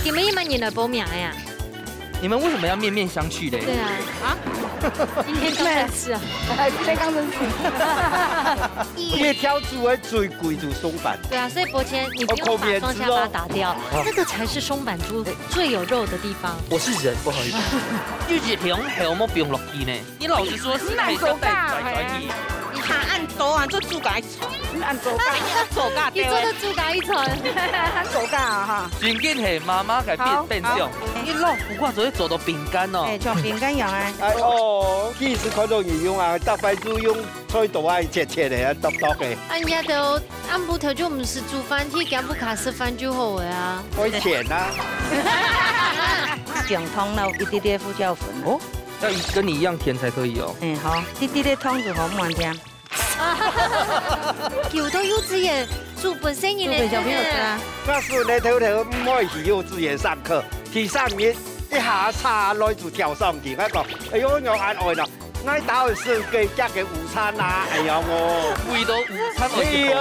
你们一般人来报名呀？你们为什么要面面相觑嘞？对啊，今天刚认识啊，今天刚认识。因为挑猪会最贵就松板。对啊，所以伯谦，你不用把双下巴打掉，那个才是松板猪最有肉的地方。我是人，不好意思。玉姐平还有没不用落地呢？你老实说，是哪手带转移？你看按多啊，做猪改炒，按手干，手干，你做的猪改一层，按手干啊哈。真紧系妈妈改变相，你老虎挂做做到饼干哦。像饼干样啊。哎哦，其实看到你用啊，大白猪用菜刀啊切切的啊，剁剁的。人家都按布头就唔是煮饭，去柬埔寨吃饭就好的啊。会甜啊。姜汤了一点点胡椒粉。哦，要跟你一样甜才可以哦。好，一点点汤就好蛮甜。有到幼稚园煮本身你来小朋友吃啊。那是你头头唔可以去幼稚園上課，去上面一下叉來就跳上去，我講，哎呦我眼愛啦，我打去食嘅加嘅午餐啊，哎呀我，味道午餐哎呀。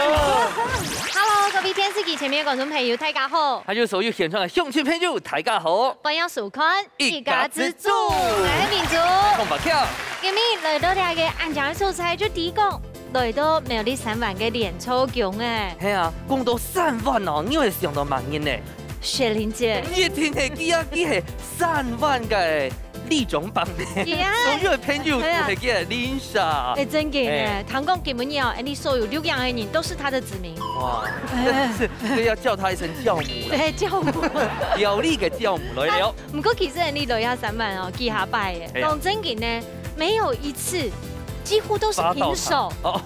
Hello， 各位電視機前面嘅觀眾朋友，大家好。他就屬於獻唱嘅鄉親朋友，大家好。歡迎收看一家之主，我係民族。空白票。今日來到大嘅安家素材就提供。來到苗栗3萬嘅年抽獎誒，係啊，講到3萬哦，你會想到乜嘢呢？雪玲姐，一聽係幾係3萬嘅呢種品咧，所有朋友都係叫 Lisa。誒真嘅誒，唐公根本要，你所有6樣嘅人都是他的子民。哇，所以要叫他一聲教母啦。對，教母。有力嘅教母來了。唔過其實你來下3萬哦，記下拜嘅。講真嘅呢，沒有一次。幾乎都是平手哦，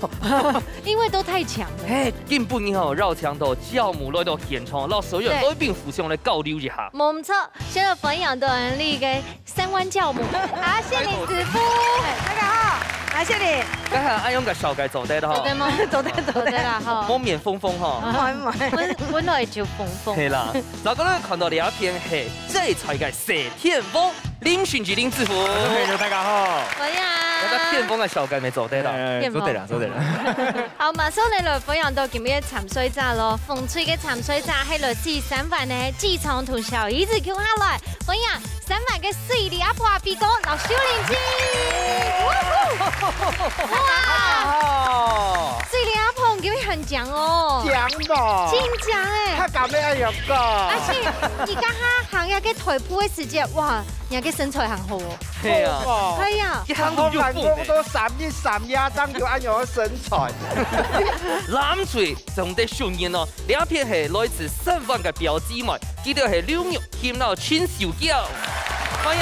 因為都太強了。誒，根本以後繞牆頭教母來到現場，讓所有人都並互相來交流一下。冇錯，現在分享到人哋嘅3萬教母，好，謝你師傅，大家好，啊謝你。今日阿勇嘅小計做得啦，做得嗎？做得啦，哈。冇面風風哈。唔係，本來就風風。係啦，嗱，咁咧看到兩片係這才嘅謝天風，林迅吉林制服。大家好。歡迎。有個天風嘅小計未做得啦，做得啦，做得啦。好，馬上嚟來分享到今日嘅潛水站咯，風吹嘅潛水站係來自3萬嘅志聰同小姨子叫下來，分享3萬嘅水里阿婆阿比哥老少年子。哇！水里阿婆今日很強哦，強噃，真強誒！他咁樣樣個，而且而家哈行日嘅腿部嘅時節，哇，人嘅身材很好哦。係啊，係啊，一行我眼就蹦光都3張就按樣嘅身材。攬水仲得訓練哦，兩片係來自3萬嘅表姊妹，記得係溜肉添到穿小腳，歡迎。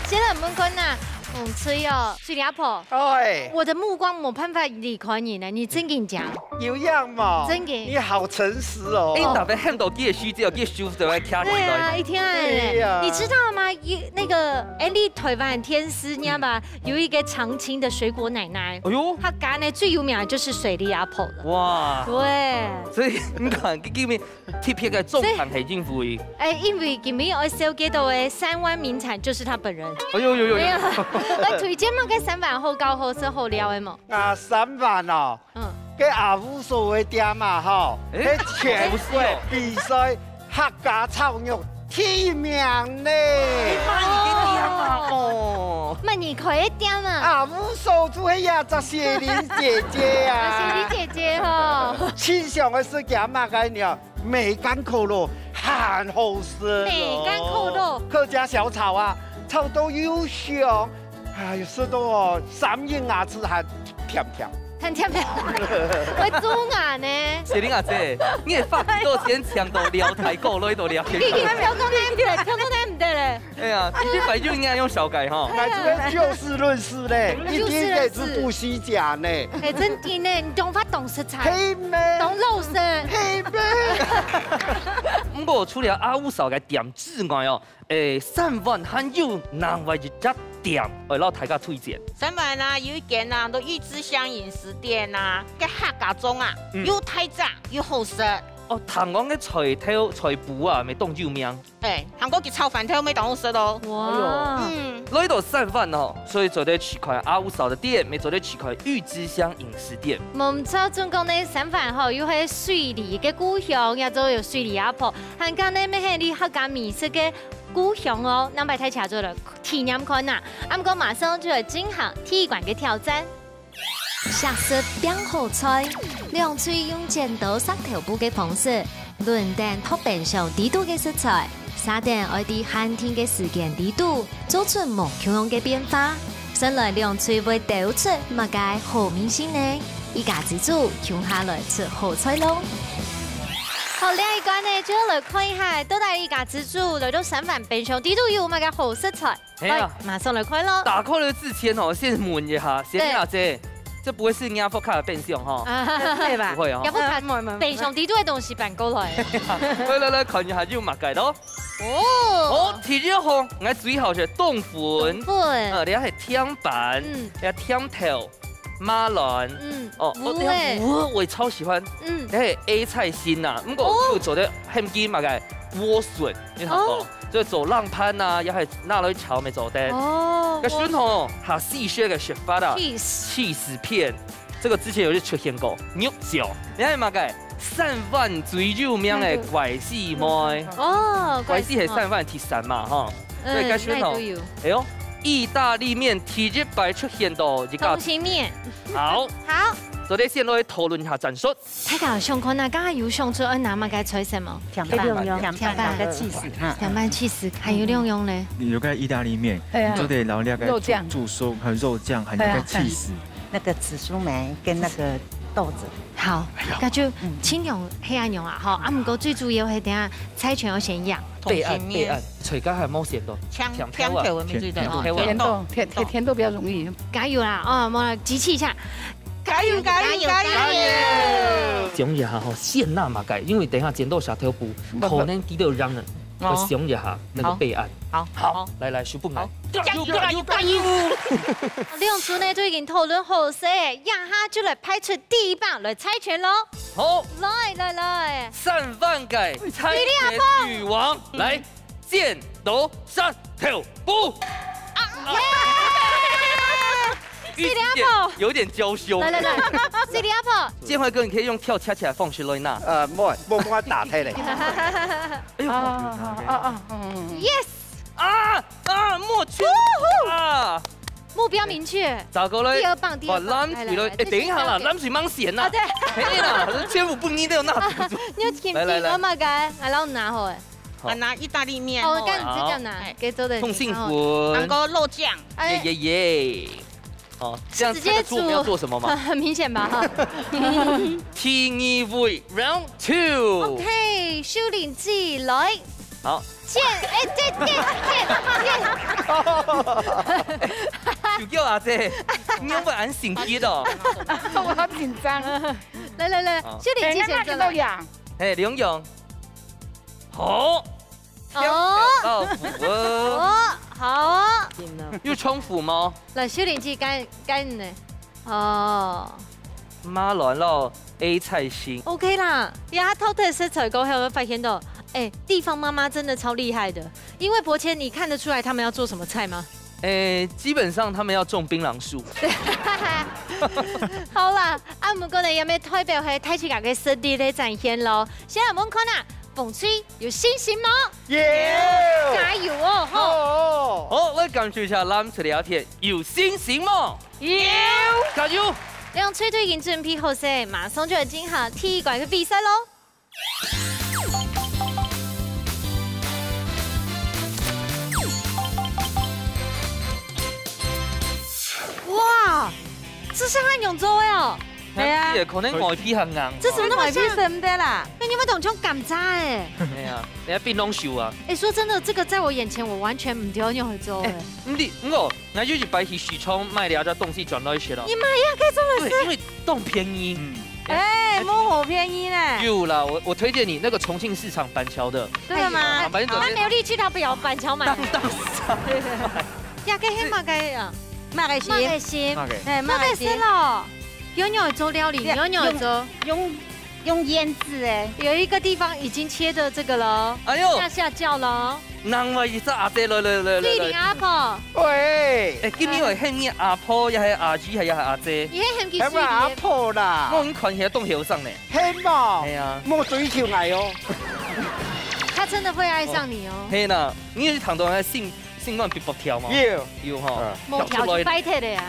現在門關呐。風吹哦，水里阿婆，哎，我的目光冇辦法離開你呢，你真嘅講，有樣嘛，真嘅，你好誠實哦。哎，特別看到啲書之後，啲書就會卡起對啊，來。一天啊，你知道嗎？那個你台灣天師，你知道吧？有一個長青的水果奶奶，哎呦，他家呢最有名的就是水里阿婆了。哇，對，所以你看，佢今日貼片嘅重點係應付佢。因為今日我收幾到嘅3萬名產就是他本人。哎呦呦呦！我推薦嘛，嘅3萬好高好食好料嘅嘛。啊，3萬哦，嘅阿武所謂店嘛，吼，喺全國比賽客家炒肉提名呢。哦，乜你開一點啊？阿武所做係呀，就謝玲姐姐呀。謝玲姐姐吼。清香嘅是叫乜概念？梅干扣肉，很好食。梅干扣肉，客家小炒啊，炒到又香。哎呀，食到哦，3英牙齒還甜甜。很甜咩？會蛀牙呢？謝玲阿姐，你係發幾多錢搶到撩太高女到撩？你跳高睇唔得，跳高睇唔得咧。哎呀，你本來就應該用小計哈。那這個就事論事嘞，一點也是不虛假呢。哎，真的呢，你懂法懂食材，嘿咩？懂肉色，嘿咩？不過除了阿武嫂嘅店之外哦，3萬還有另外一隻店，我老大家推薦。3萬啊，有一間都玉之鄉飲食店啊，嘅客家粽啊，又太炸又好食，哦，糖講嘅菜頭菜脯啊，咪當救命。哎，韩国嘅炒饭条没当我食哦。哇，嗯，來到散飯哦，所以做啲取塊阿五嫂的店，咪做啲取塊玉之鄉飲食店。唔錯，中國呢散飯吼，又係水梨嘅故鄉，也做有水梨阿婆，香港呢咩係你客家美食嘅故鄉哦。南北太斜咗啦，體驗看呐，啱講馬上就嚟進行體育館嘅挑戰。特色變好菜，兩嘴用剪刀塞頭部嘅方式，輪定托變上地度嘅食材，撒定愛啲寒天嘅時間地度，做出無窮樣嘅變化。先來兩嘴會抖出乜嘅好明星呢？一家之主用下來吃好菜咯。好，另一關呢，就來看一下，到底一家之主來到散飯變上地度有乜嘅好食材？係啊，馬上來看咯。打開了之前哦，先問一下，先阿姐，這不會是亞福卡的變相哈？對吧？不會哦。有冇拍變上地度嘅東西搬過來？來看一下就乜嘅咯。哦，哦，第一項，我最後是凍粉，粉，你係甜板，你係甜頭。馬蘭，哦，我超喜歡，你係 A 菜心呐，不過又做得很堅嘛嘅萵筍，你睇過？就做浪pan啊，又係拿來炒咪做得。哦，個選項下細削嘅雪花啊，cheese 片，這個之前有啲出現過，肉醬，你係嘛嘅？散飯最有名嘅怪絲妹，哦，怪絲係散飯鐵神嘛，哈，所以個選項，哎呦。意大利麵第一擺出現到一個通心麵，好，好，所以先來討論下戰術。大家想看啊，剛剛有想出拿乜嘅菜什麼？甜拌嘅起司，甜拌起司，還有兩樣呢？有個意大利麵，就得然後那個煮熟和肉醬，還有那個起司，那個紫蘇梅跟那個豆子。好，咁就青用黑暗用啊，好，啊唔過最主要係等下菜全要先揚。備案，隨家係冇鹹到，甜頭嘅咪最多，甜度比較容易。加油啦！哦，我來集氣一下，加油！講一下吼，鮮辣嘛該，因為等下剪到下頭部，可能啲都讓人，我想一下那個備案。好，來，小布來，加油！兩組呢都已經討論好勢，一下就來派出第一棒來猜拳咯。好，來，散飯界猜拳女王，來剪刀石頭布。四里阿婆有點嬌羞。來，四里阿婆，建輝哥，你可以用跳恰恰放雪雷娜。冇我打退嚟。哎呦，yes，莫去啊！目標明確。糟糕了，第二棒，攬住了，等一下啦，攬住掹線啦。係啦，千夫不應都要拿住。你要甜甜我嘛該，我攞拿好誒。我拿意大利麵。我跟你直接拿，給做的。通信粉。韓國肉醬。耶！哦，這樣直接煮我們要做什麼嗎？很明顯吧，哈。第二位 Round 2。OK，修練機來。好。見。就叫阿姐，你有冇按性別的？我好緊張。來，修練機先做。哎，兩樣。好。好啊。有重複嗎？來，修練機幹呢？哦。馬蘭咯 ，A 菜心。OK 啦，呀，偷偷食材過後會發現到，哎，地方媽媽真的超厲害的。因為伯謙，你看得出來他們要做什麼菜嗎？基本上他們要種檳榔樹。好啦，阿唔過你有咩代表係太極家嘅實力嚟展現咯？現在我們看啊，馮吹有信心嗎？加油哦！好，我感受一下藍色聊天，有信心嗎？有，加油！兩吹都已經準備好勢，馬上就要進行體育館嘅比賽咯。哇，這是漢永州哦！係啊，可能外皮很硬。這怎麼那麼像？什麼的啦？那你們懂這種感渣哎？哎呀，你喺檳榔樹啊！哎，說真的，這個在我眼前，我完全唔掉用去做。我有一擺去許昌買了這東西轉來學了。你媽呀，可以這麼對，因為都便宜。哎，冇好便宜呢。有啦，我推薦你那個重慶市場板橋的。對嗎？他沒有力氣，他不要板橋買。當呀，給黑馬給啊，馬來西，哎，馬來西咯。有做料理，有做用用腌制哎，有一个地方已经切的这个了，哎呦，下叫了。人话是阿姐来。翠玲阿婆，喂，哎，今年係獻你阿婆，又係阿姊，又係阿姐。伊迄獻去係咪阿婆啦？我已經看起來當後生呢。係嘛？係啊，莫追求愛哦。他真的會愛上你哦。係啦，你有糖糖係性感別薄條嘛？要哈。冇條就擺脫的呀。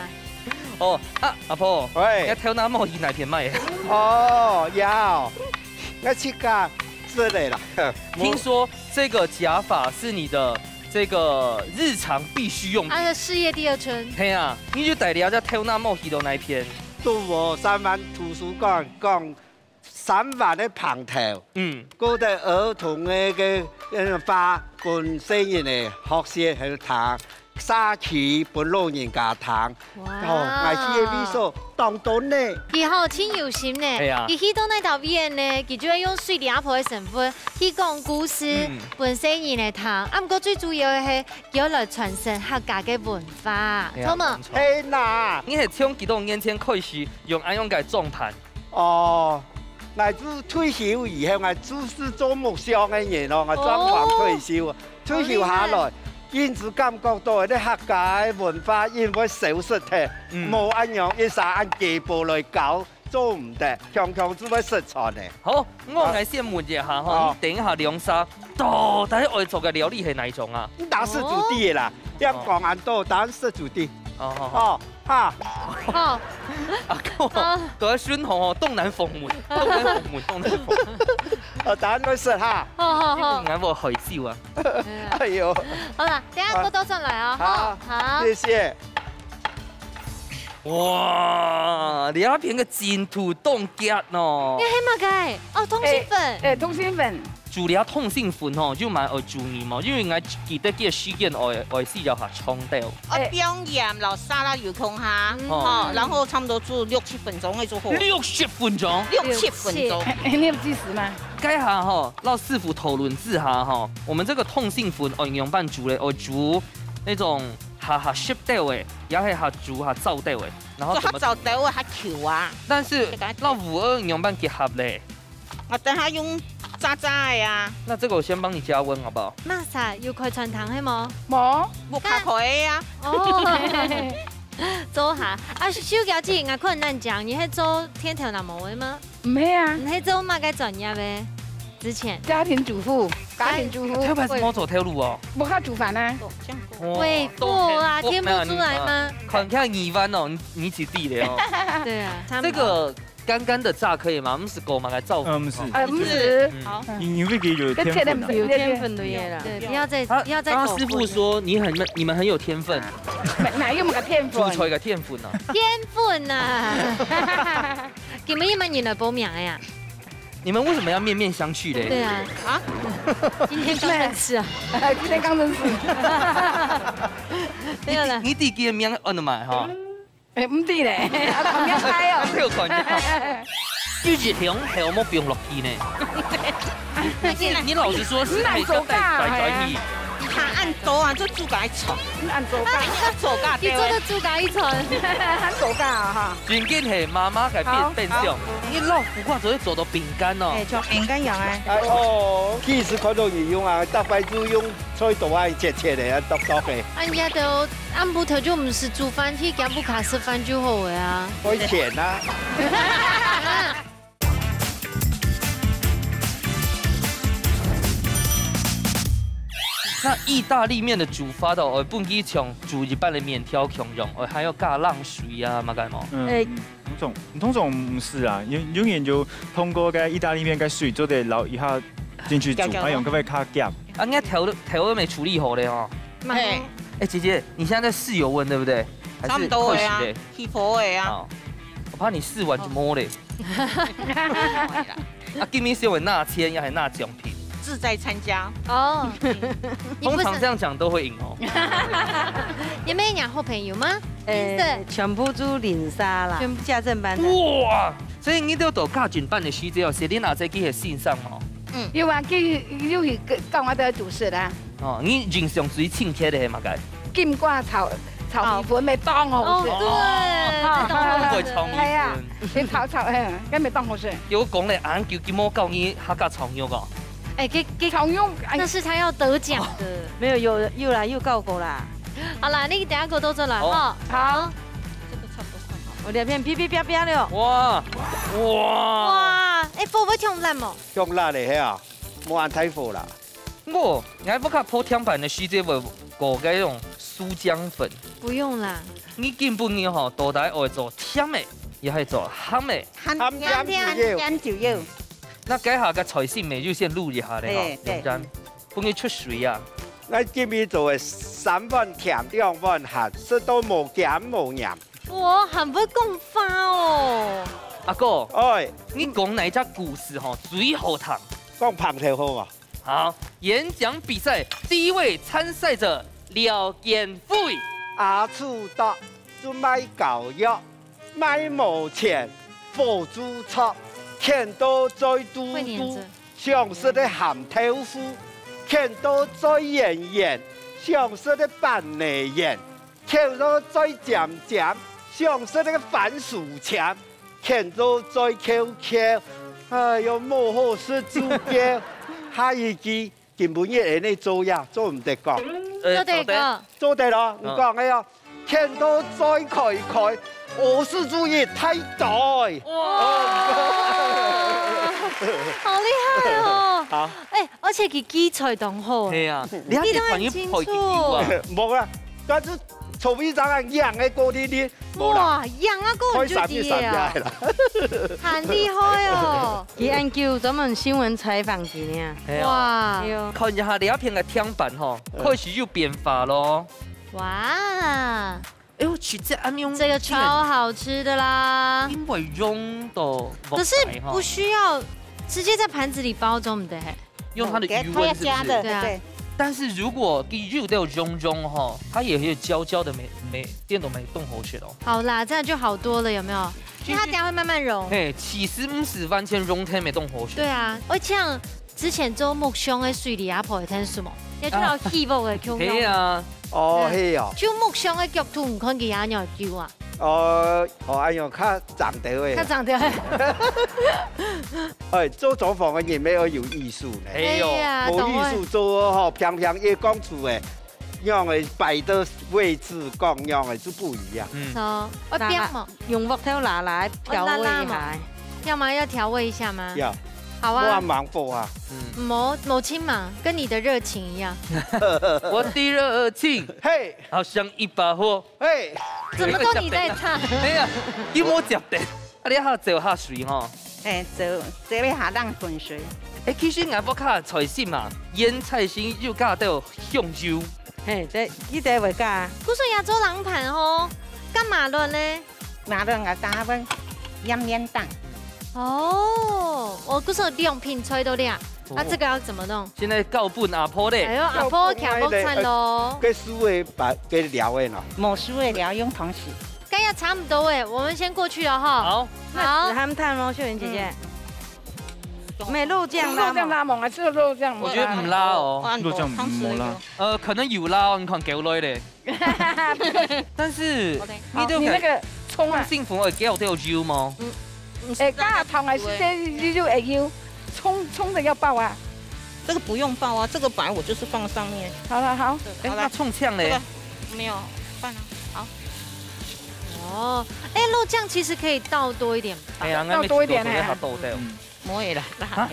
哦，啊，阿婆，喂，你挑那麼以哪片賣？哦，有，我去家之類啦。聽說這個假髮是你的這個日常必須用品。啊，事業第二春。係啊，你就帶了只挑那麼去到那一片。到我三灣圖書館講3萬的旁頭，嗰啲兒童嘅花跟成人嘅學習去談。沙琪本老人家糖，哦，我去嘅味素當當呢。伊好真有心呢，伊去到那條邊呢，伊就要用水里阿婆嘅成分去講故事，本身人嘅糖。啊，不過最主要嘅係要來傳承客家嘅文化，好嘛？係嗱，你係從幾多年前開始用安樣嘅裝盤？哦，我自退休以後，我就是做木匠嘅人咯，我裝潢退休，退休下來。因此感覺到啲客家文化因為消失嘅，冇一樣一曬按技步嚟搞，做唔得，強只會失傳嘅。好，我係先問一下哈，你等一下兩沙到底愛做嘅料理係哪一種啊？打是煮啲嘅啦，一講眼多，當然是煮啲。哦，哈，哦，都喺宣紅哦，東南風門。我當然會食哈。好，眼我害羞啊！哎呦，好啦，等下過多上來啊！好，謝謝。哇，你那片嘅真土凍結喏！你係乜嘅？哦，通心粉。通心粉。煮了通心粉吼，就蠻愛注意嘛，因為我記得嘅時間愛試咗下沖掉。標鹽落沙拉油桶下，然後差唔多煮6-7分鐘就好。6-7分鐘？6-7分鐘。你有計時嗎？該下吼，讓師傅討論之下吼，我們這個通心粉我用辦煮咧，我煮那種下濕掉嘅，也係下煮下糟掉嘅，然後下糟掉下橋啊。但是那52用辦結合咧，我等下用。渣渣呀！那這個我先幫你加溫，好不好？乜啥要開傳糖係冇？冇卡佢啊！哦，做下啊，小餃子我可能難講，你係做天條那冇嘅嗎？唔係啊，你係做乜嘅專業嘅？之前家庭主婦，特別是我做條路哦。冇靠煮飯啊？喂，不啊，聽不出來嗎？看看2萬哦，你起地了哦。對啊，這個。干干的炸可以嗎？唔是夠嘛？來照。不是。不是。好。你會給有天分。有天分的嘢啦。對，不要再。剛剛師傅說你們很有天分。哪有咁嘅天分？煮菜嘅天分啊！天分啊！你們原來報名呀？你們為什麼要面面相覷嘞？對啊。啊？今天剛認識啊？今天剛認識。沒有啦。你弟嘅名按得埋哈？唔知咧，狂一猜哦。呢個狂一，日響係我冇變落去呢。你老實說，是係個在意。他按做啊，做豬架一層。按做架，做架。你做的豬架一層，按做架啊哈。最近係媽媽嘅變相，你老苦瓜就會做到餅乾哦。做餅乾用啊。哦，其實佢都用啊，大概就用菜刀啊切嚟啊，剁嘅。人家都按部頭就唔是煮飯，去柬埔寨食飯就好嘅啊。可以甜啊。那意大利面的煮法的，我不只像煮一般的面條咁用，我還要加浪水啊，乜嘅冇？通常唔是啊，永遠就通過個意大利面嘅水做啲撈一下進去煮，還用嗰個卡夾。啊，應該調都沒處理好的哦。係。哎，姐姐，你現在在試油溫對不對？差唔多嘅啊，起火嘅啊。我怕你試完就摸嘞。啊，今年是因為納籤，也係納獎品。志在參加哦，通常這樣講都會贏哦。有沒有養好朋友嗎？全部都領沙啦，全部家政班的。哇！所以你都到家政班的時節，是你哪隻機係線上哦？有啊，有去教我哋做事啦。哦，你印象最深刻的係乜嘅？金瓜炒炒米粉咪當好食。對，係啊，你炒誒，咁咪當好食。有講咧，眼叫叫魔教你客家炒肉個。哎，給炒肉，那是他要得獎的。沒有又來又告過啦。好啦，你等下給我倒出來哈。好。我兩片噼噼啪啪了。哇！哎，火會強辣冇？強辣嚟係啊，冇眼睇火啦。我不卡鋪天板的時節會搞嗰種酥漿粉。不用啦。你根本你吼到底愛做甜的，也係做鹹的。鹹椒油。那改下個菜心咪就先滷一下咧，用陣，不然出水啊。我今日做嘅3碗甜2碗鹹，食到冇鹹冇鹽。哇，很會講法哦。阿哥，哎，你講哪一隻故事吼最好聽？講棒頭好啊。好，演講比賽第一位參賽者廖建輝。阿處達就賣狗肉，賣冇錢，火豬炒，看到再嘟嘟，想食的鹹豆腐，看到再圓圓，想食的板內圓，看到再尖尖，想食那個番薯腸，看到再 QQ， 哎呦冇好食煮嘅，下一句根本嘢你做呀，做唔得講。做得個，做得咯，唔講嘅呀。看到再開，我是注意太大。哇！好厲害哦！好，哎，而且佢基礎當好。係啊，你睇啲朋友配幾冇啊，但係曹邊長啊，養嘅嗰啲哇，養啊嗰就啲啊，很厲害哦！佢研究咱們新聞採訪嘅呢。哇！看一下你一片嘅天板吼，開始有變化咯。哇！哎呦，其實安用這個超好吃的啦，因為用到，可是不需要直接在盤子裡包裝的，用它的餘溫是不是？對啊。但是如果給肉都有溶哈，它也有焦焦的電都沒動好吃哦。好啦，這樣就好多了，有沒有？因為它等下會慢慢溶。哎，其實不是完全溶天沒動好吃。對啊，我像之前做木箱的水裡阿婆會聽什麼？要做到起木的腔。係啊。哦，係啊。做木箱的腳土唔看見阿娘叫啊。哎呦，較長條嘅。較長條。哎，做廚房嘅人咩要有藝術呢？哎呦，冇藝術做吼，平平一講出嘅，樣嘅擺的位置講樣嘅就不一樣。哦，我邊嘛？用木頭拿來調味一下。要嗎？要調味一下嗎？要。好啊。我忙不啊？某親嘛，跟你的熱情一樣。我的熱情，嘿，好像一把火，嘿。怎麼都你在唱？哎呀，叫我接的，你下做下水吼。誒，做一下當滾水。誒，其實我不卡菜心嘛，醃菜心又加到香蕉。嘿，呢隻會加。古說亞洲冷盤哦，幹嘛了呢？馬上我加份醃蛋。哦，我古說兩片菜都靚，那這個要怎麼弄？現在告本阿婆咧。哎呦，阿婆徛木餐咯。給酥嘅把給料嘅喏。冇酥嘅料用同時。該要差不多哎，我們先過去了哈。好。好。他們燙咯，秀雲姐姐。沒肉醬拉蒙，還是肉醬？我覺得唔拉哦，肉醬冇拉。可能有拉，你看夠耐咧。但是你那個蔥啊，幸福會加到油嗎？加頭係是就要蔥的要爆啊。這個不用爆啊，這個白我就是放上面。好。哎，那蔥醬咧？沒有，放了。好。哦，哎，肉醬其實可以倒多一點吧？哎呀，倒多一點呢。倒掉。冇嘢啦，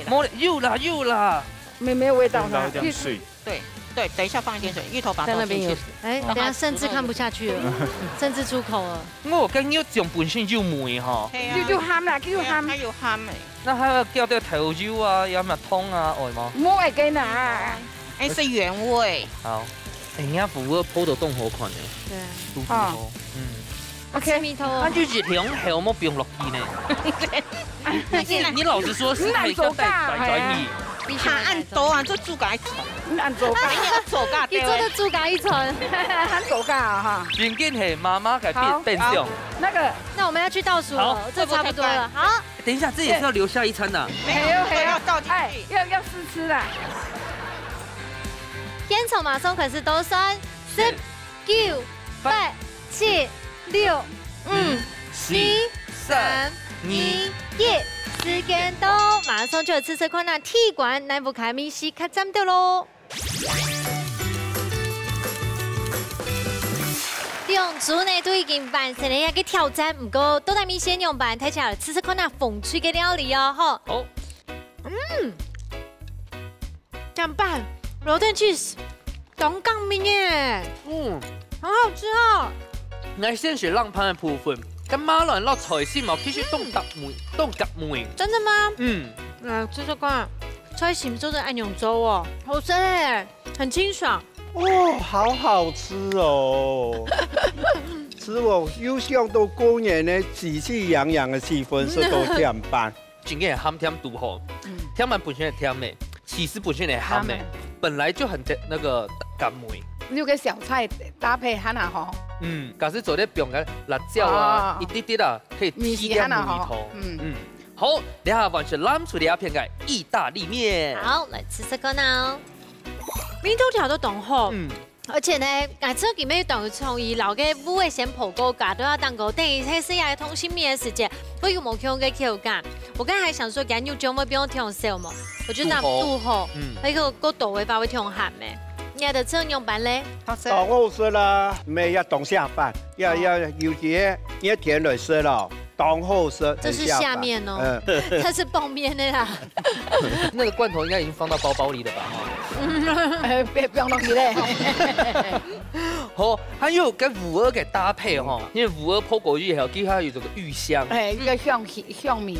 冇又啦。沒有味道啦。水。對，等一下放一點水，芋頭把它倒進去。哎，等下甚至看不下去了，甚至出口了。我跟你講本身就梅哈。就鹹啦，叫鹹。它有鹹誒。那還要叫啲頭油啊，有咩湯啊，愛嗎？冇愛給啦。哎，是原味。好。哎，人家服務鋪到凍好款嘅。對。都不錯。OK，米頭。那就熱量係我冇不用落去呢。你老實說，是係要帶轉移。他按多啊，做豬架一層。按做架，做架。你做的豬架一層，按做架啊哈。原件係媽媽改變相。那我們要去倒數了，這差不多了。好。等一下，這也是要留下一餐的。沒有，要倒進去。要試吃的。煙草馬松可是都算10、9、8、7、6、5、4、3、2、1，时间到，马上就有吃吃看那铁管南部开米西卡站到喽。用猪呢都已经完成了一个挑战，不过都在米先用版睇起来吃吃看那风趣的料理哦，吼。哦。酱拌肉蛋 cheese， 东港面耶。很好吃哦。那先是浪pan的部分，跟马兰落菜心嘛，其实冻夹梅。真的吗？来吃吃看，菜心做的安永粥哦，好吃哎，很清爽。哦，好好吃哦！使我又想到过年的喜气洋洋的气氛，是到甜拌。真嘅咸甜度好，甜版本身係甜的，起司本身係咸的，本来就很那个甘梅。你有个小菜搭配很好。假使做啲用嘅辣椒啊，一啲啲啊，可以提點梅頭。好，等下完全攬出嚟一片嘅意大利面。好，来吃吃看哦。面都調到凍好，而且呢，我這個面等於從伊老嘅五味先泡過架，都要當個等於係試下通心面的時間，我有冇用嘅口感？我剛才還想說，乾牛醬會不用調少嘛？我覺得杜後，那個豆味吧會調鹹嘅。你的這樣版咧？當好食啦，咩要當下飯，要有啲要甜嚟食咯。當好食。這是下面哦，它是泡面的啦。那個罐頭應該已經放到包包裡了吧？不用落去咧。好，還有跟五二嘅搭配哈，因為五二泡過以後，佢還有這個芋香，一個香味，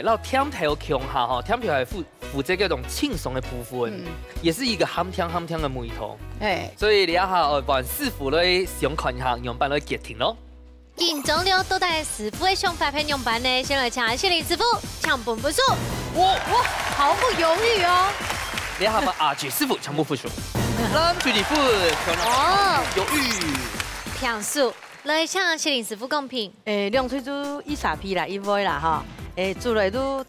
然後甜頭強下哈，甜頭係負責嗰種輕鬆的部分，也是一個鹹甜的梅頭，所以你一下玩師傅咧想看一下用版嚟決定咯。見咗了都帶師傅嘅想法配用版呢，先來請謝林師傅搶本不數，哇，毫不猶豫哦。你下把阿杰師傅全部復數，攬住你款，哦，猶豫，票數，來請謝林師傅公平。涼脆煮一沙皮啦，一杯啦哈，煮來都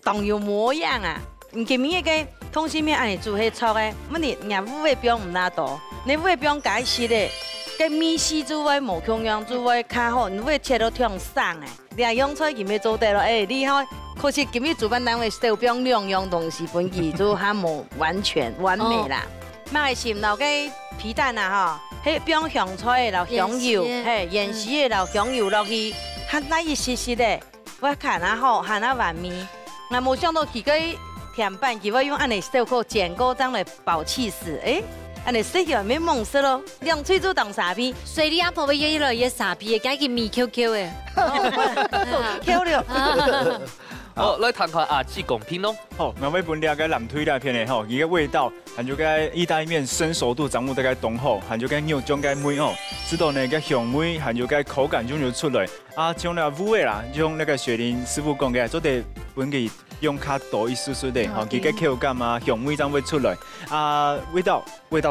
當有模樣啊。唔見面嘅通心面按你煮係錯嘅，乜你人五味標唔拿多，你五味標解釋咧，個米絲煮位無窮樣煮位較好，你會切到香爽誒。你係用菜佢咪做得咯？你好。可惜今日主辦單位手邊兩樣東西本期就還冇完全完美啦。買餡留嘅皮蛋啊，嗬，迄邊香菜留香油，鹽絲嘅留香油落去，含那一絲絲的，我看下好，看下完美。我冇想到佢個甜版，佢會用安尼小顆剪果醬來包起司，安尼食起來咩猛食咯，涼脆煮當沙皮，所以你阿婆會約落一沙皮嘅，加個米 QQ 嘅，Q 了。好，來談談阿志公平咯。好，我要本了解南推那片的吼，伊個味道，還有個意大利面生熟度掌握得個當好，還有個牛醬個梅哦，知道呢個香味，還有個口感就出來。啊，像那五味啦，像那個雪林師傅講嘅，做得本期用較多一絲絲的，吼，佢個口感啊，香味才會出來。啊，味道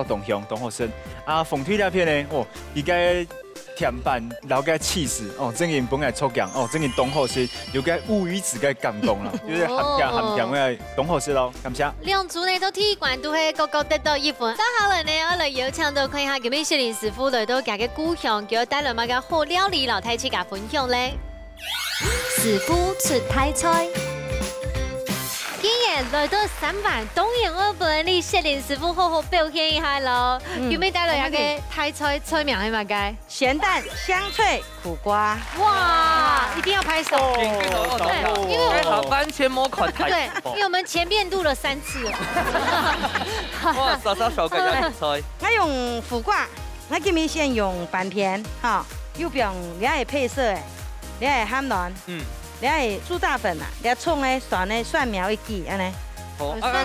當香，當好食。啊，鳳推那片呢，哦，伊個甜版，然後個起司，哦，真係本來粗強，哦，真係當好食，有個烏魚子嘅感動啦，就是鹹甜嘅當好食咯，感謝。兩組呢都鐵管都係個個得到一分。接下來呢，我來邀請到看下今日謝林師傅來到家嘅故鄉，叫我帶來乜嘅好料理，老太去甲分享咧。師傅出台菜。今日來到3版，當然我本嚟謝林師傅好好表現一下咯。有冇帶來一個台菜菜名係乜嘅？鹹蛋、香脆、苦瓜。哇，一定要拍手！對，因為我完全冇看台。對，因為我們前面錄了3次。哇，稍手感有菜。我用苦瓜，我今日先用半片，哈，右邊你係配色誒，你係鹹卵。你係豬大粉啊，你葱咧、蒜咧、蒜苗一支安尼。好，你蒜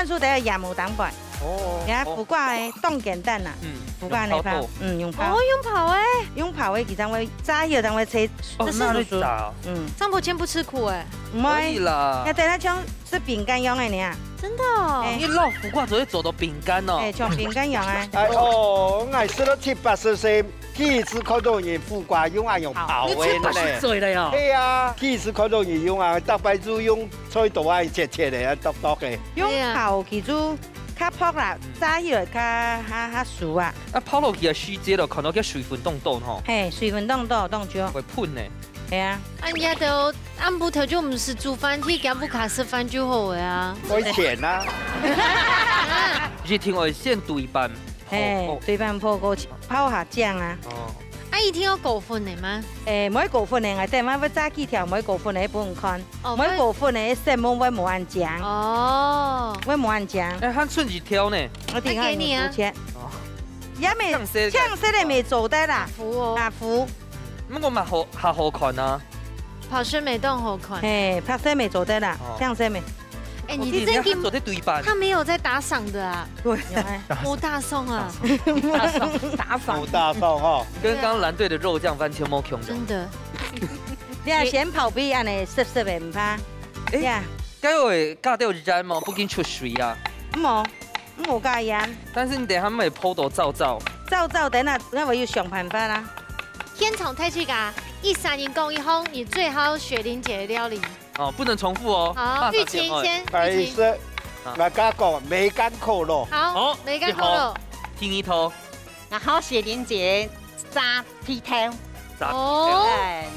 酥得廿無蛋白。哦。你苦瓜咧凍簡單啦。苦瓜你泡。用泡。哦，用泡誒。用泡誒，其實會炸藥，但會切。這是炸。張婆千不吃苦誒。唔會啦。你等下像是餅乾用嘅呢。真的。你撈苦瓜就會做到餅乾哦。像餅乾用啊。哦，我食咗7-8歲。第一次看到人苦瓜用泡的呢？歲了呀！對啊，第一次看到人用啊，大白豬用菜刀啊切的，剁的。用泡其實较泡啦，炸起来较熟啊。啊，泡落去啊，水节咯，看到叫水分冻冻吼。嘿，水分冻冻少。会喷呢。系啊。人家都按不头就唔是煮饭去，加不卡吃饭就好的啊。会钱啊！是听话先对半。嘿，对半泡过泡下酱啊。哦。啊，一定要狗粉的吗？唔可以狗粉的，我哋要炸几条唔可以狗粉的，不能看。唔可以狗粉的，什么我冇按酱。哦。我冇按酱。哎，han顺几挑呢？我给你啊。哦。也未呛死的未做得啦。服哦。啊服。咁我咪好看啊。跑身没动好看。嘿，拍摄没做得啦，呛死没。哎，你这个做的对半。他没有在打赏的啊。对。摸大宋啊。打赏。摸大宋哈。跟刚刚蓝队的肉酱番茄摸穷的。真的。你啊先跑比安尼湿湿的唔怕。哎呀，该会加掉盐吗？不紧出水啊。冇加盐。但是你等下咪泡到燥，等下我要想办法啦。天宠太去噶，13年供一烘，你最好雪玲姐的料理。哦，不能重复哦。好，玉琴先。白色，我家讲梅干扣肉。好，梅干扣肉。听一头。然后雪玲姐炸皮汤。哦。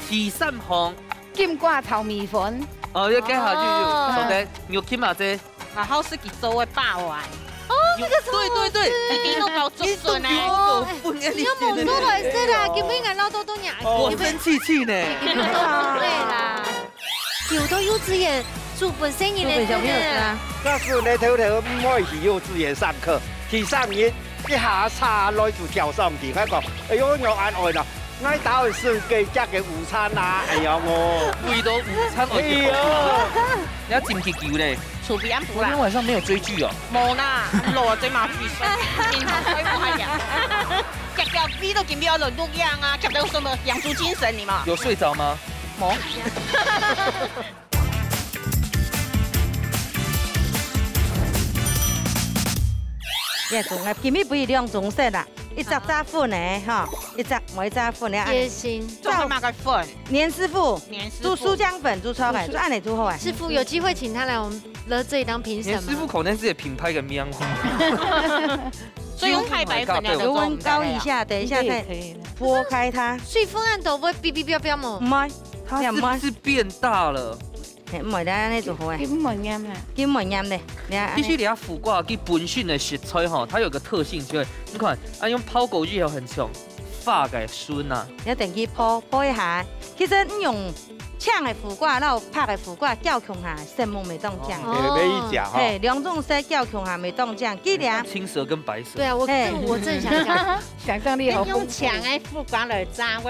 提散红。金瓜炒米粉。哦，要加下就好的，牛筋嘛这。然后是给周的霸王。哦，那个对，一定要包足笋呢。你要猛多来说啦，根本应该捞多多年。我生气呢。对啦，有到幼稚園做本身人的小朋友啊。那是你头唔可以去幼稚園上課，去上癮一下叉來就跳上去，佢講，哎呦我安愛啦，我打算算計食嘅午餐啊，哎呀我。為到午餐我去。你要進去球咧？厝邊唔啦。今天晚上沒有追劇哦。冇啦，落最麻煩，面頭開不開呀。夾條邊都見唔到輪錄樣啊，夾到什麼養足精神你嘛？有睡着嗎？冇。今日不是兩種色啦，一隻炸粉的哈，一隻冇炸粉的。也行。做乜嘅粉？年師傅，做酥漿粉，做超白，做按你做好啊。師傅有機會請他來我們的這裡當評審嗎？年師傅可能是品牌嘅名。所以用太白粉了。油溫高一下，等一下再撥開它。水分按都會嗶嗶飆飆嗎？唔係，它是變大了。唔係啦，你做好啊。金門鹽啦，金門鹽咧，必須你要苦瓜給本身的食材哈，它有個特性，就是你看，啊用泡枸杞又很強，發嘅酸啊。你定去泡一下，其實你用嗆的苦瓜，然後拍的苦瓜攪強下，什麼未當醬。沒一講哈。嘿，兩種色攪強下未當醬，記得。青色跟白色。對啊，我正想講，想象力好豐富。用強的苦瓜來炸，我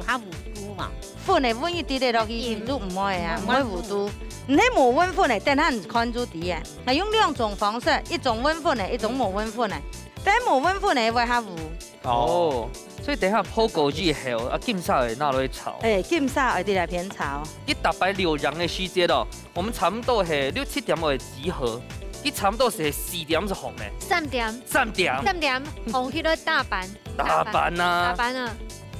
下糊糊嘛。粉的溫一啲咧落去，鹽都唔會啊，唔會糊嘟。你冇溫粉的，等下唔看住啲啊。係用兩種方式，一種溫粉的，一種冇溫粉的。但冇溫粉的會較糊。哦，所以等下泡枸杞後，啊金沙會拿落去炒。金沙會啲來片炒。一大擺6人的時間咯，我們差不多係6、7點會集合，一差不多是4點是紅的。3點，紅去到大阪。大阪啊。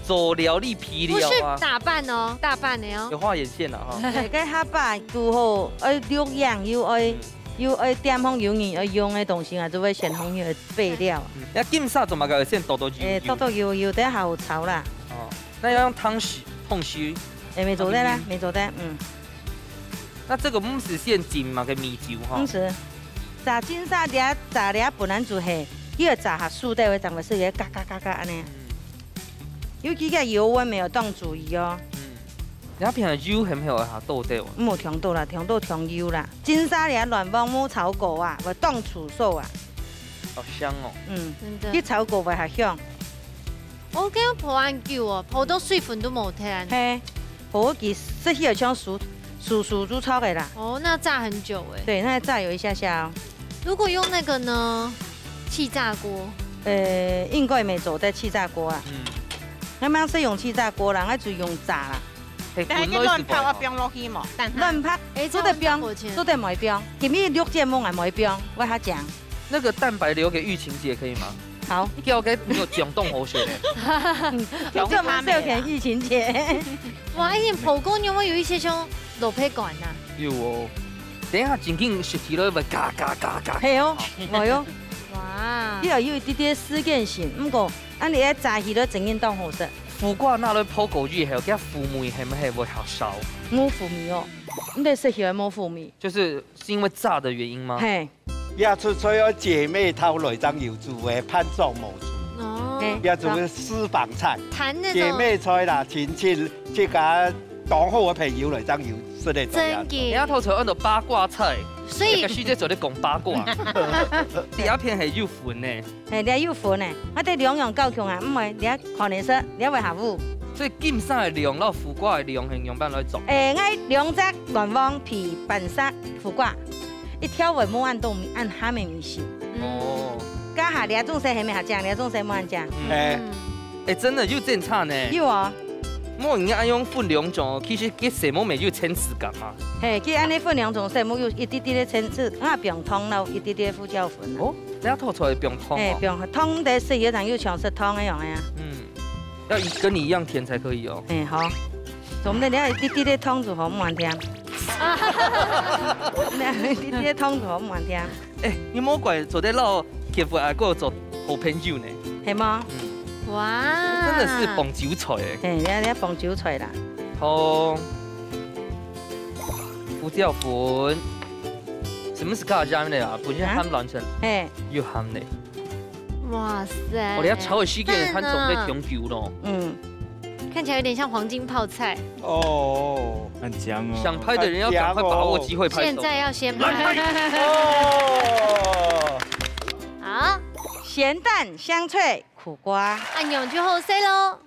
做料理皮料啊，不是打扮哦，大扮的哦，有畫眼線啦哈。係個下巴拄好，愛錄樣又愛點紅油鹽愛用的東西啊，就會選紅油的備料。那金沙做乜個先剁油？等下好炒啦。哦，那要用湯匙碰鬚。沒做得啦，那這個唔是現煎嘛個米酒哈？唔是，炸金沙炸了本來就係，伊個炸下素的會長得是個嘎嘎安尼。尤其個油溫沒有當注意哦。你平常油係唔係下倒掉？冇調到啦，調到調油啦。金沙你亂幫冇炒過啊，會當醋手啊。好香哦。啲炒過會係香。我驚泡安久哦，泡到水分都冇聽。係，泡幾這些像熟煮炒嘅啦。哦，那炸很久哎。對，那炸有一下下哦。如果用那個呢？氣炸鍋？應該沒做得氣炸鍋啊。啱啱使用氣炸鍋啦，我就用炸啦。但係佢亂泡啊，冰落去嘛。亂泡，做得冰，做得冇冰。今日6節目係冇冰，我下講。那個蛋白留給玉琴姐可以嗎？好。叫給有講動好學的。就冇授權玉琴姐。哇，以前蒲公英會有一些像蘿蔔乾啊。有哦。等一下真紧实体了会嘎嘎嘎嘎。系哦，係哦。哇！你又有一啲啲事件性，不過啊你喺炸起咗整件當好食。苦瓜那類泡過魚後，加腐味係咪會好少？冇腐味哦，你哋食起來冇腐味。就是因為炸的原因嗎？係。也出所有姐妹偷來爭要做嘅潘莊無做。哦。也做嘅私房菜。姐妹菜啦，親戚即係講好嘅朋友嚟爭要出嚟做。真嘅。而家頭才按到八卦菜。所以個師姐做啲講八卦，第一片係要款呢，係你要款呢，我哋兩樣夠強啊，唔係你看你食，你會下午。所以基本上係量咯，苦瓜係量係用翻來做。我兩隻乾黃皮白色苦瓜，一條會冇按到按下面米線。哦。家下你種菜係咪下醬？你種菜冇按醬。真的有正差呢。有啊。我應該用分兩種，其實佢什麼味有層次感嘛。係，佢按你分兩種，什麼有一啲啲嘅層次，我不用湯咯，一啲啲胡椒粉。哦，你一拖出來不用湯哦。不用湯得食嘢，但要像食湯一樣嘅呀。要跟你一樣甜才可以哦。好。咁你一啲啲嘅湯就好唔還甜。你一啲啲嘅湯就好唔還甜。你冇怪做啲撈結婚啊，嗰做好朋友呢。係嗎？哇！真的是棒韭菜誒！你棒韭菜啦。湯、胡椒粉，什麼是加醬呢啊？本身鹹爛成，要鹹呢。哇塞！我哋一炒嘅時間，看種類甜久咯。看起來有點像黃金泡菜。哦，很香哦。想拍的人要趕快把握機會拍。現在要先拍。好，鹹蛋香脆。苦瓜，按用就好食咯。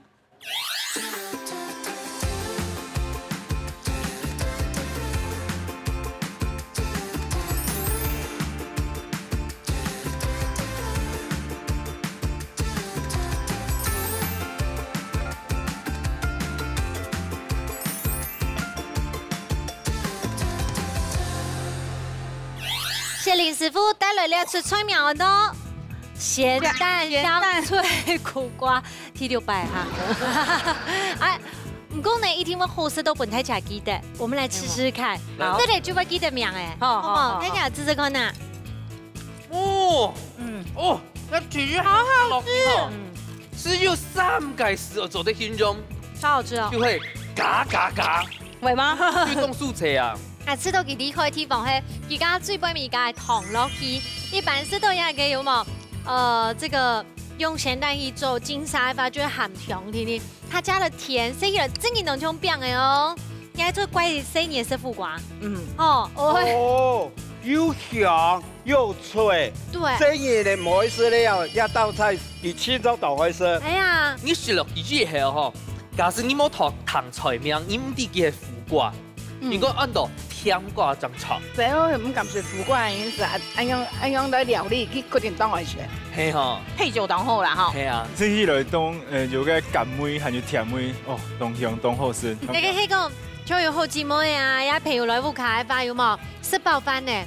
謝林師傅帶來了出菜苗咯。鹹蛋香脆苦瓜，T 600哈。哎，唔講呢，一定會好食到本台家記得，我們來吃吃看。好，這裡就會記得名哎。好，大家試試看呐。那魚好好吃，只有3個字做的形容，超好吃哦，就會嘎嘎嘎，會嗎？推動素菜啊。吃到佢離開地方係，而家最背面嘅糖落去，一般食到嘢嘅有冇？這個用鹹蛋去做金沙法就會含甜甜的，它加了甜，所以了真嘅濃種變嘅哦。你還做怪生也是苦瓜，又香又脆，對，真嘢你唔可以食了，一道菜你輕鬆就可以食。哎呀，你食落啲嘢係吼，假使你冇學糖菜名，你唔知佢係苦瓜，如果按到甜瓜咁炒。最好唔敢食苦瓜，因是按用來料理去決定當愛食。係吼，配酒當好啦哈。係啊，這起來當有個甘味，還有甜味，哦，當香當好食。你嘅迄個就有好姊妹啊，也譬如來屋企發有冇食飽飯呢？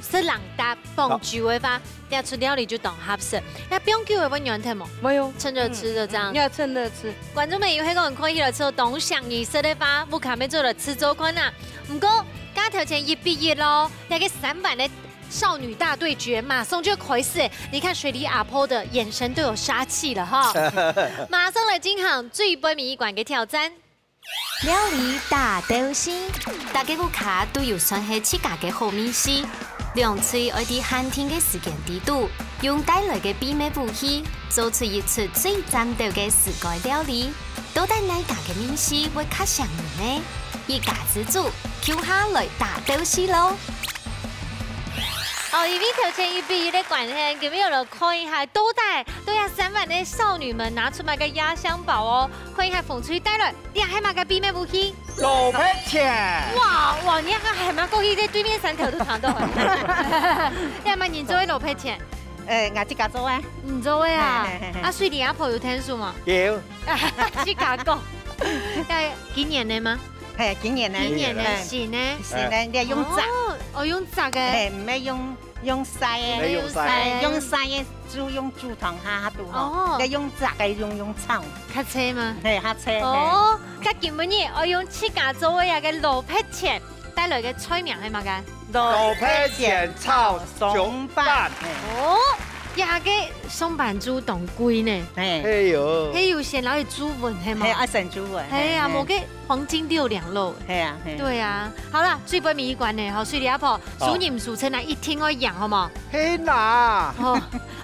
食冷搭放酒嘅話，要出料理就當合適。要不用叫我軟甜冇？沒有，趁熱吃就這樣。要趁熱吃。觀眾朋友，迄個人可以來做當上意食的話，屋企咪做了吃做款啊。唔過家頭前一畢業咯，那個3版的少女大對決，馬上就開始。你看水里阿婆的眼神都有殺氣了哈，馬上來進行最背面一關嘅挑戰。料理大鬥士，大家屋企都有算係自家嘅好美食。兩嘴愛啲寒天嘅時間地度，用帶來嘅秘密武器，做出一出最戰鬥嘅世界料理。到底哪家嘅美食會較上癮呢？一家之主，叫下來大鬥士咯！因為頭前一畢業的關係，咁樣就看一下到底都有3版的少女們拿出埋個壓箱寶哦，看一下風吹帶來，你還買個秘密武器？老皮錢！哇！你個係咪過去在對面3條都搶到？你係咪你做嘅老皮錢？我自家做啊。唔做嘅啊？啊，水里阿婆有聽數嗎？有。自家講。今年的嗎？係今年呢？今年的是呢？是呢，你用炸。用炸嘅。唔係用曬嘅。用曬嘅就用豬湯下肚吼。你用炸嘅用炒。客車嗎？係客車。哦，咁今日我用自家做嘅個老皮錢。帶來嘅菜名係乜嘅？老皮前炒松板。哦，呀個松板豬當貴呢？哎呦，還有先攞去煮飯係嘛？係啊，成豬雲。係啊，冇嘅黃金六兩肉。係啊，對啊，好啦，最杯米罐呢？好，水里阿婆，數鹽數稱啊，一聽我養好冇？嘿呐！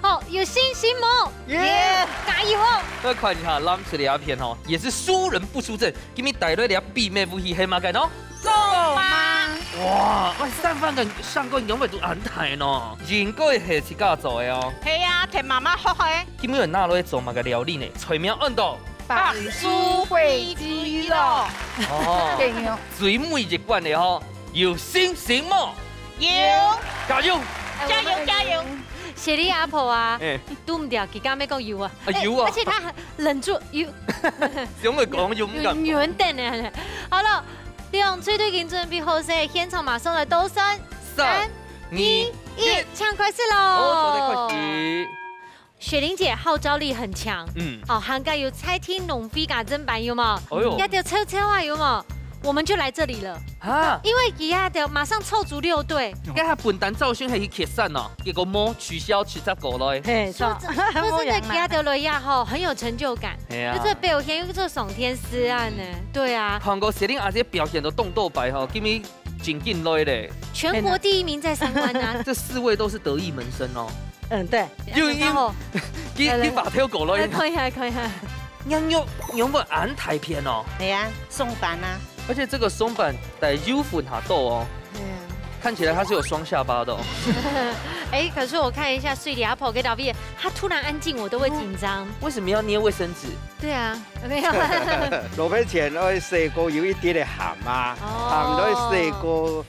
好，有信心冇？耶！加油哦！各位看一下，咱这两片哦，也是输人不输阵，给你带来了媲美武器黑马干哦。送吧！哇，我上個永遠都安泰喏，應該係自家做嘅哦。係啊，聽媽媽學嘅。今日拿來做乜嘅料理呢？菜名按到白酥惠雞肉。哦，勁哦！最美一罐嘅吼，有信心冇？有，加油！加油加油！雪莉阿婆啊，都唔掉，佢啱咩講油啊？油啊！而且他忍住油，想咪講勇敢。遠啲呢？好了。兩隊都已經準備好勢，現場馬上來倒三、2、1，搶快事嘍！哦，快啲！雪玲姐號召力很強，好，涵蓋有菜天農飛噶砧板有冇？一條抽抽啊有冇？我們就來這裡了啊！因為佢呀，條馬上湊足6隊。今日本單造選係去決賽喏，結果冇取消70個來。嘿，說真的，佢呀條女呀，吼，很有成就感。係啊，這表現有這爽天師啊呢。對啊。韓國雪玲阿姐表現都動豆白吼，今日真勁來咧。全國第1名在3關啊！這4位都是得意門生哦。對。你把條過來。可以啊，可以啊。有冇安泰片哦？係啊，松板啊。而且這個松板帶油粉哈豆哦，看起來它是有雙下巴的哦。哎，可是我看一下水里阿婆跟老畢，他突然安靜，我都會緊張。為什麼要捏衛生紙？對啊，沒有。落去前我細個有一啲嘅鹹啊，鹹咗細個。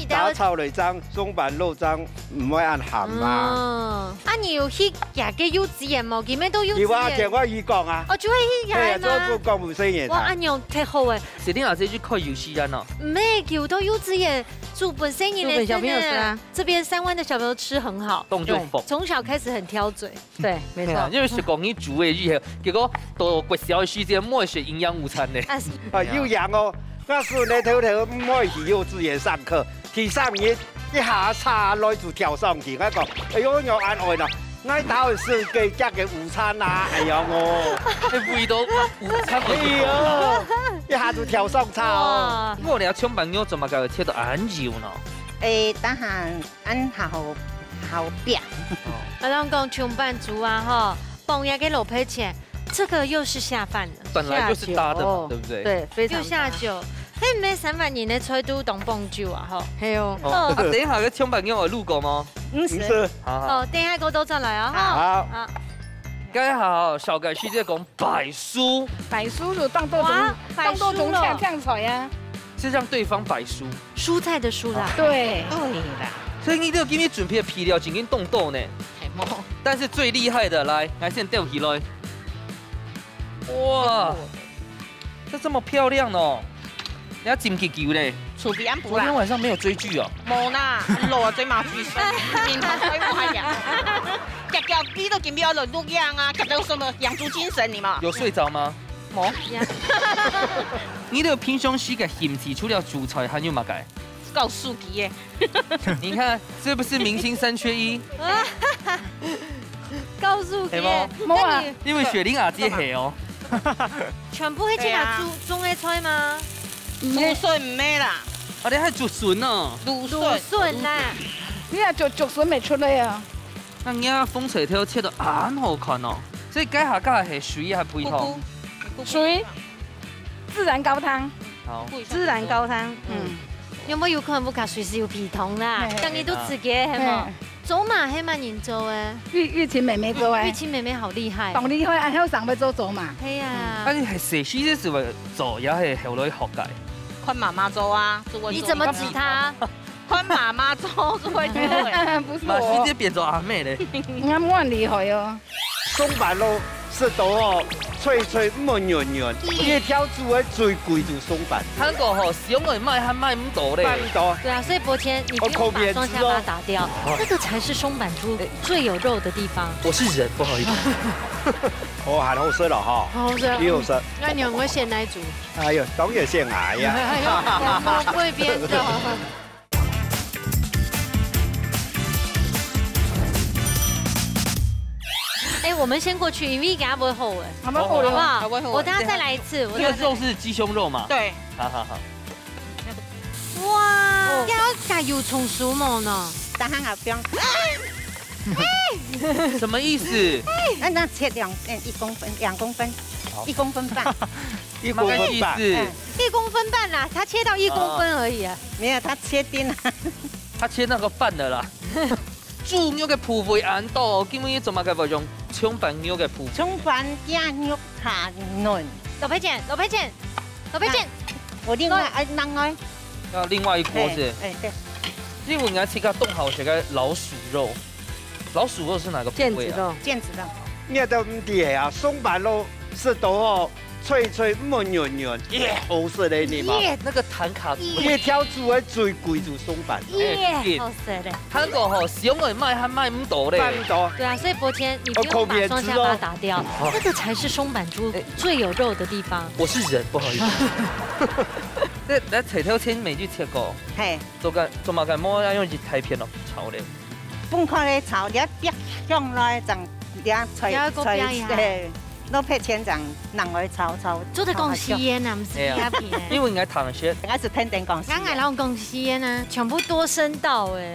打炒嚟蒸，松板肉蒸唔會按鹹啊。啊，你有去廿個幼稚園冇？佢咩都幼稚園。有啊，聽我語講啊。我就會去廿嘛。做公務生員。我按樣太好誒。雪玲阿姐去開遊戲啊呢？唔係，叫到幼稚園住本身人的小朋友啊。這邊3灣的小朋友吃很好，動就瘋。從小開始很挑嘴。對，沒錯。因為是講你煮嘅以後，結果到國小嘅時間冇學營養午餐咧。啊，有養哦。那時你頭唔可以去幼稚園上課。提上面一下叉來就跳上去，我講，哎呦，我按愛啦，我到時給食嘅午餐啊，哎呀我，味道午餐哎呀，一下就跳上叉哦。我哋搶朋友怎麼個切到安油呢？等下按好餅。我講搶飯族啊，哈，幫人給老賠錢，這個又是下飯了。本來就是搭的嘛，對不對？對，非常。又下酒。嘿，咩3萬人嘅菜都當幫酒啊！嗬，係哦。等一下嘅搶飯有錄過嗎？唔是。好，等一下嗰度再嚟啊！好。剛好小改區在講擺書。擺書就當多種嗆菜呀。是讓對方擺書。蔬菜的蔬啦。對。對啦。所以你都要給你準備的皮料已經凍豆呢。但是最厲害的，來先掉起來。哇，這麼漂亮哦！你要尖結球咧，厝邊補啦。昨天晚上沒有追劇哦。冇啦，路啊最麻煩，面頭水唔係人。夾夾啲都見邊有錄樣啊，夾到什麼養豬精神你嘛？有睡着嗎？冇。你的平常時嘅嫌棄除了煮菜，還有乜嘅？夠數記嘅。你看是不是明星3缺1？夠數記。冇啊，因為雪玲阿姐係哦。全部係只下種嘅菜嗎？蘆筍唔咩啦，我哋係竹筍啊，蘆筍啦，你啊竹筍未出嚟啊？那而家風水條切到啱好看哦，所以解下家係水還配湯，水自然高湯，好，自然高湯，有冇有可能不加水是有皮湯啦？當你都自己係冇？走馬係蠻人做誒，玉琴妹妹做誒，玉琴妹妹好厲害，當厲害，按後上要做走馬。係啊，啊你係誰先至是為做，也係後來學嘅。看媽媽做啊，你怎麼指他？看媽媽做就會做誒，不是我。馬師姐變做阿妹咧，啱我很厲害哦。松板肉食到哦，脆脆唔軟軟，一條煮嘅最貴就松板。韓國吼使用嘅賣還賣唔到咧，賣唔到。對啊，所以伯謙，你不用把雙下巴打掉，這個才是松板豬最有肉的地方。我是人，不好意思。哦，还好食了哈。好食。你好食。那你有没有鲜奶煮？哎呦，当然鲜奶呀。我不会编的。哎，我们先过去，因为给他不会后哎，好不好？好不好？好不好我等下再来一次。这个肉是鸡胸肉嘛？对。好。哇，要加油葱酥嘛呢？等下还不用。什么意思？那切1公分，2公分，1公分半。1公分半。1公分半啦，他切到1公分而已啊。没有，他切丁了。他切那个饭的啦。猪肉嘅部位硬多，基本做乜嘅用葱瓣肉嘅部。葱瓣加肉下嫩。老裴姐，我另外要另外一锅子。哎对。因为我应该吃个冻好些个老鼠肉。老鼠肉是哪个部位啊？腱子肉。你都唔知啊，松板肉是都哦，脆脆嫩润润，好食的你嘛。那个弹卡。一條豬嘅最貴就松板。好食的。韓國吼使用的賣還賣唔到嘞。賣唔到。對啊，所以伯謙，你不用把雙下巴打掉，那個才是松板豬最有肉的地方。我是人，不好意思。那柴條青未去切過。係。做乜嘅冇要用熱太片咯炒咧。半塊咧炒，你煸香來整，你吹，攞片錢整，人來炒。做得公司煙啊，唔是鴉片。因為應該糖些。應該是天天公司。啱啱攞公司煙啊，全部多聲道誒。對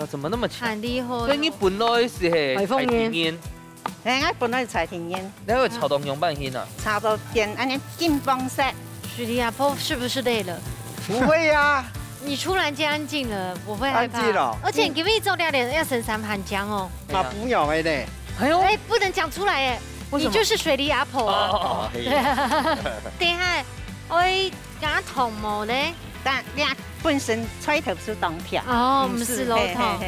啊，怎麼那麼強？很厲害。所以你本來是係柴田煙。我本來是柴田煙。你會炒到用半煙啊？炒到變安尼金黃色。許利亞波是不是累了？不會呀。你突然間安靜了，我會害怕。安靜了。而且你給你做料理要省3盤薑哦。嘛不用的呢。哎，不能講出來哎。你就是水梨阿婆啊！等下我會加糖毛咧，但你本身菜頭是當條。哦，唔是老頭。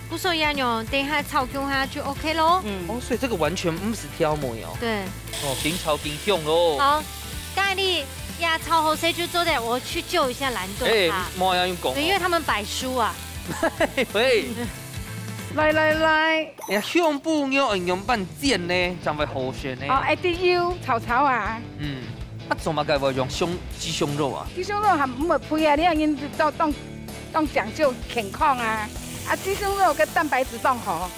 不所以啊，喏，等下炒姜下就 OK 咯。哦，所以這個完全唔是挑模哦。對。哦，邊炒邊香咯。好，咖喱呀，炒好誰就做的，我去救一下藍豆哎，冇要用講。對，因為他們擺書啊。喂。來，呀，香布肉用半煎呢，就會好選呢。哦，一啲腰炒啊。做乜嘅會用雞胸肉啊？雞胸肉係唔會配啊，你要因當講究健康啊。雞胸肉嘅蛋白質當好。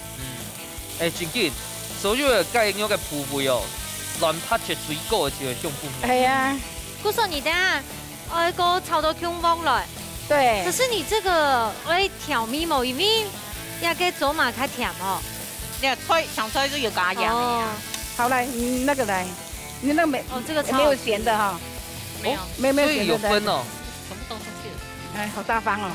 真緊，所有嘅雞肉嘅部位哦，亂拍嘅最高嘅就係香布肉。係啊。姑嫂，你等下我個炒到香崩來。對。可是你這個我調味冇，因為要給走馬較甜哦。你想菜就有加鹽的。好來，那個來，你那個沒哦，這個沒有鹹的哈。沒有。沒有鹹的。所以有分哦。全部都出去了。哎，好大方哦。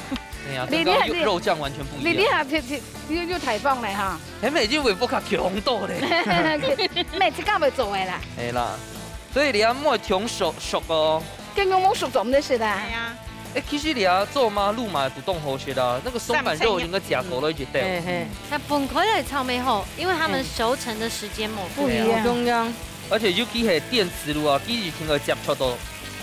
對呀，跟剛肉醬完全不一樣。你下要提防咧哈。你咪已經會不較強多咧。咩即刻咪做嘅啦。係啦，所以你要摸強熟哦。跟我冇熟做唔得事啦。係啊。其實你要做嘛，路嘛不動好食啦，那個松板肉應該夾過都一直掉。那本塊的炒尾後，因為他們熟成的時間不一樣。中央。而且尤其係電磁爐啊，幾時聽個接觸到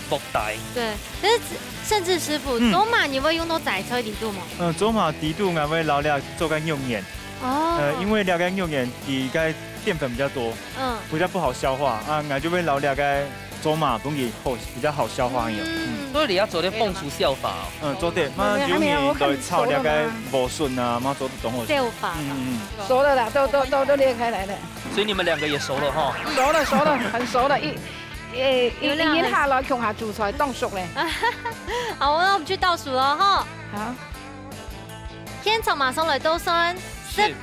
木大。對，但是甚至師傅，走馬你會用到仔菜底度嗎？走馬底度我會老了做乾用鹽。哦。因為了乾用鹽底該澱粉比較多，比較不好消化啊，我就會老了該走馬容易比較好消化一點。所以你要做啲鳳廚笑法。做啲，媽有面來炒了該無筍啊，媽做得懂好。笑法。熟了啦，都裂開來了。所以你們兩個也熟了哈？熟了，很熟了。一年下來窮下煮菜當熟咧。好，那我們去倒數了哈。好。天草馬上來倒算，10、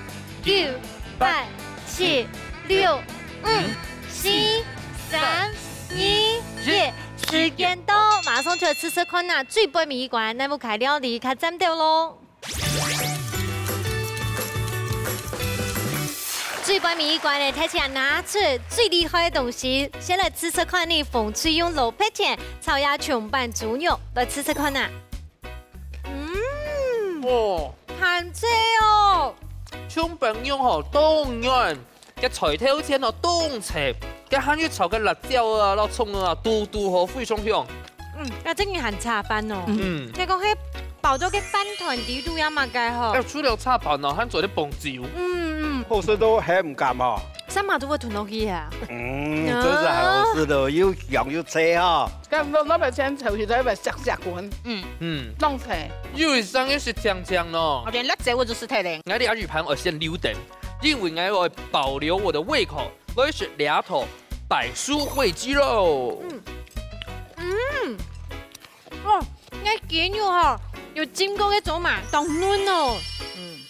9、8、7、6、5、4、3、2、1。時間到，馬上就試試看呐，最杯米館那部開料理開斬掉咯。最杯米館呢，睇起來拿出最厲害的東西，先來試試看你風吹用老白甜炒呀瓊拌豬肉，來試試看呐。哇，鹹脆哦！瓊拌肉吼凍軟，嘅菜頭先哦凍切。嘅鹹魚炒嘅辣椒啊、老蔥啊，都好非常香。啊，真係鹹茶飯哦。你講起爆咗嘅飯團底都有乜嘅嗬？除了茶飯啊，還做啲棒椒。好食都係唔夾哦。三马都会吞落去啊。这是好吃的，又香又脆哈。咁攞埋錢頭去睇咪石滾，弄菜。因为上也是香香咯。我连辣椒我都是太冷。我的阿鱼盘我先留等，因为我保留我的胃口，我是2头柏酥烩鸡肉。哦，我見咗嗬，要煎過嘅走馬當嫩哦。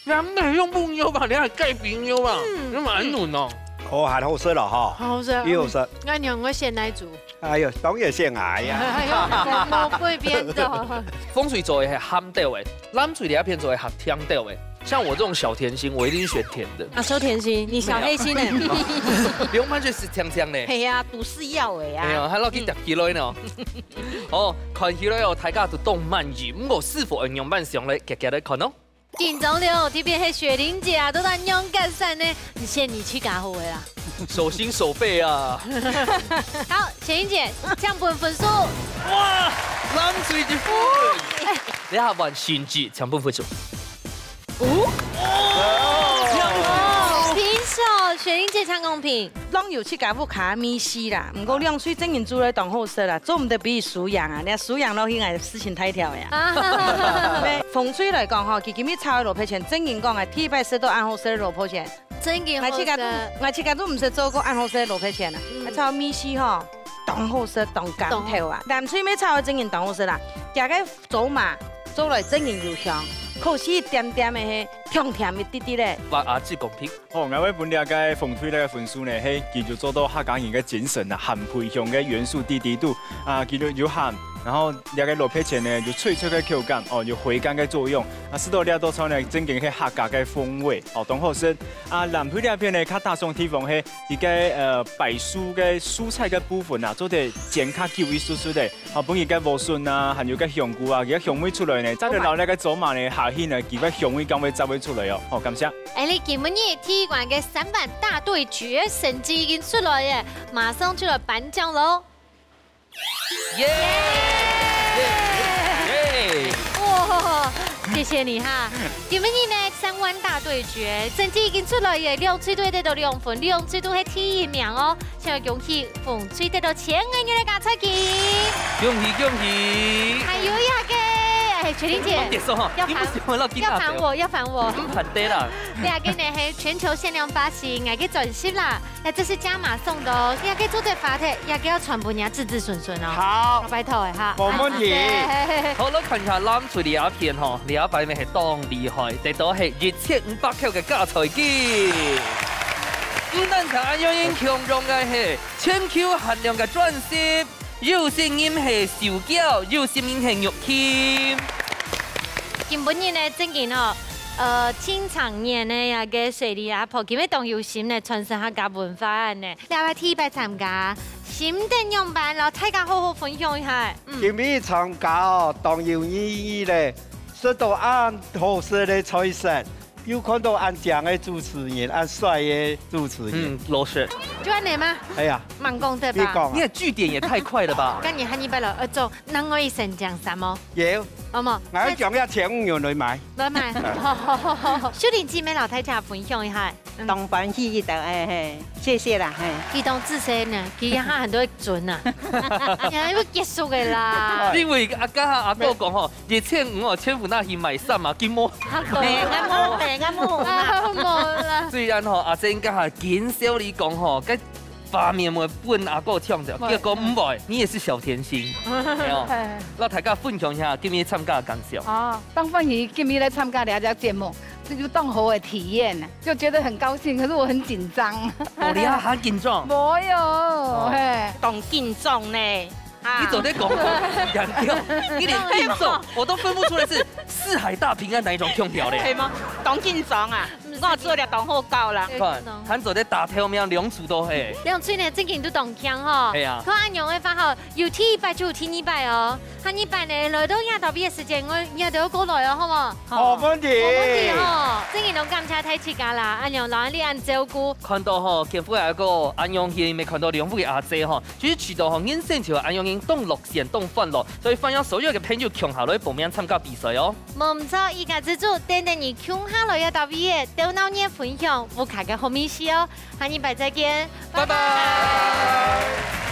咱没用木油吧？你还盖饼油吧？那蛮嫩哦。哦，还好吃了哈。好食。又好吃。我用我鮮奶煮。哎呦，當然先挨呀。冇改變的。風水做的是鹹調的，咱水裡片做的是甜調的。像我這種小甜心，我一定選甜的。啊，小甜心，你小黑心呢？不用買就是甜甜的。係啊，都是要的呀。係啊，還落去搭起來呢。哦，看起來哦，大家都動漫熱，不過是否用慢上來，夾夾來看哦。緊張了，特別係雪玲姐啊，都當勇敢散呢，先你去搞好的啦。手心手背啊！好，雪玲姐，獎本分數。哇，冷水一分。你下玩選舉獎本分數。平手，雪玲姐搶公平。攏有去甲副卡米西啦，不過涼水整人煮來當好食啦，做唔得比蘇陽啊，你蘇陽落去係事情太條呀。風水來講吼，佢今日炒的蘿蔔錢，整人講係鐵白色都按好食的蘿蔔錢。真嘅好食。我自家都唔識做過按好食的蘿蔔錢啦，炒米絲吼，當好食當乾條啊。南水尾炒的整人當好食啦，加個走馬做來整人又香。可是點點的係香甜一啲啲咧。話阿志公平。哦，我本了解風水咧分數呢，係繼續做到客家人嘅精神啊，含培養嘅元素滴滴度啊，繼續有含，然後了解蘿蔔錢呢，有脆脆嘅口感，哦，有回甘嘅作用，啊，使到了多炒呢，增進係客家嘅風味，哦，當好食。啊，南配呢片呢，較大眾地方係啲嘅白蔬嘅蔬菜嘅部分啊，做啲健康久一絲絲的，啊，本意嘅莴筍啊，還有嘅香菇啊，佢嘅香味出來呢，再就留呢個走馬呢，下去呢，佢嘅香味感會走會出來哦，好，感謝。哎，你今日體育館嘅3板大對決成績已經出來耶，馬上就來頒獎嘍！耶！哇，謝謝你哈！今日呢3板大對決成績已經出來耶，2隊得到2分，2隊都係第1名哦，請恭喜風水得到1000元嘅加菜金！恭喜恭喜！還有一個。雪玲姐，要反我，反對啦！你阿個呢係全球限量發行，阿個轉型啦，誒，這是加碼送的哦，你阿個做對發的，阿個要全部人子子孫孫哦。好，拜託誒哈，冇問題。好，我看下攬出嚟一片嗬，你一擺咪係當厲害，得到係2500塊嘅加菜金。唔單止安樣英強壯嘅係全球限量嘅鑽石。有聲音係小腳，有聲音係肉鉗。今本日呢，正經哦，青長年呢，也個水里阿婆，今日當有心呢，傳承客家文化呢，你話體拜參加，心定用辦，然後大家好好分享一下。今日參加哦，當有意義咧，識到按好食的菜色。有看到按正的主持人，按帥的主持人。羅雪。就按你嗎？哎呀，慢講對吧？你的句點也太快了吧！今年喊你拜了，做，能我一聲講什麼？有。好冇？我要講1500元來買。來買。好。小玲姐妹老太太分享一下。當班去的，謝謝啦，佢當自身呢，佢一下很多準啊，要結束嘅啦。因為阿家阿哥講嗬，2500哦，千戶那去買衫啊，見冇？冇啦。雖然嗬，阿正家下減少你講嗬，cái畫面會本阿哥唱着，結果唔會，你也是小甜心，係哦。讓大家分享一下今日參加嘅感受。哦，當歡喜今日來參加了這節目。這就當好的體驗，就覺得很高興，可是我很緊張。哦，你還很緊張？沒有，嘿，當緊張呢？你總得講兩條，你連緊張我都分不出來是四海大平安哪一種腔調咧？係嗎？當緊張啊！我做了當好高啦。看，hắn做啲大條命兩處都係。兩處呢，正經都當腔嗬。係啊。佢按樣嘅法號，要第100就第200哦。下100呢，來到亞到邊嘅時間，我亞到過來哦，好冇？冇問題。冇問題嗬。正經都感謝太自家啦，按樣讓你按照顧。看到嗬，健夫有一個按樣戲，未看到兩位阿姐嗬，就是渠道嗬，因線條按樣型動樂線動歡樂，所以歡迎所有嘅朋友強下來報名參加比賽哦。冇唔錯，依家之主，等你強下來亞到邊嘅。头脑年分享，我卡个好米西哦，下礼拜再见，拜拜。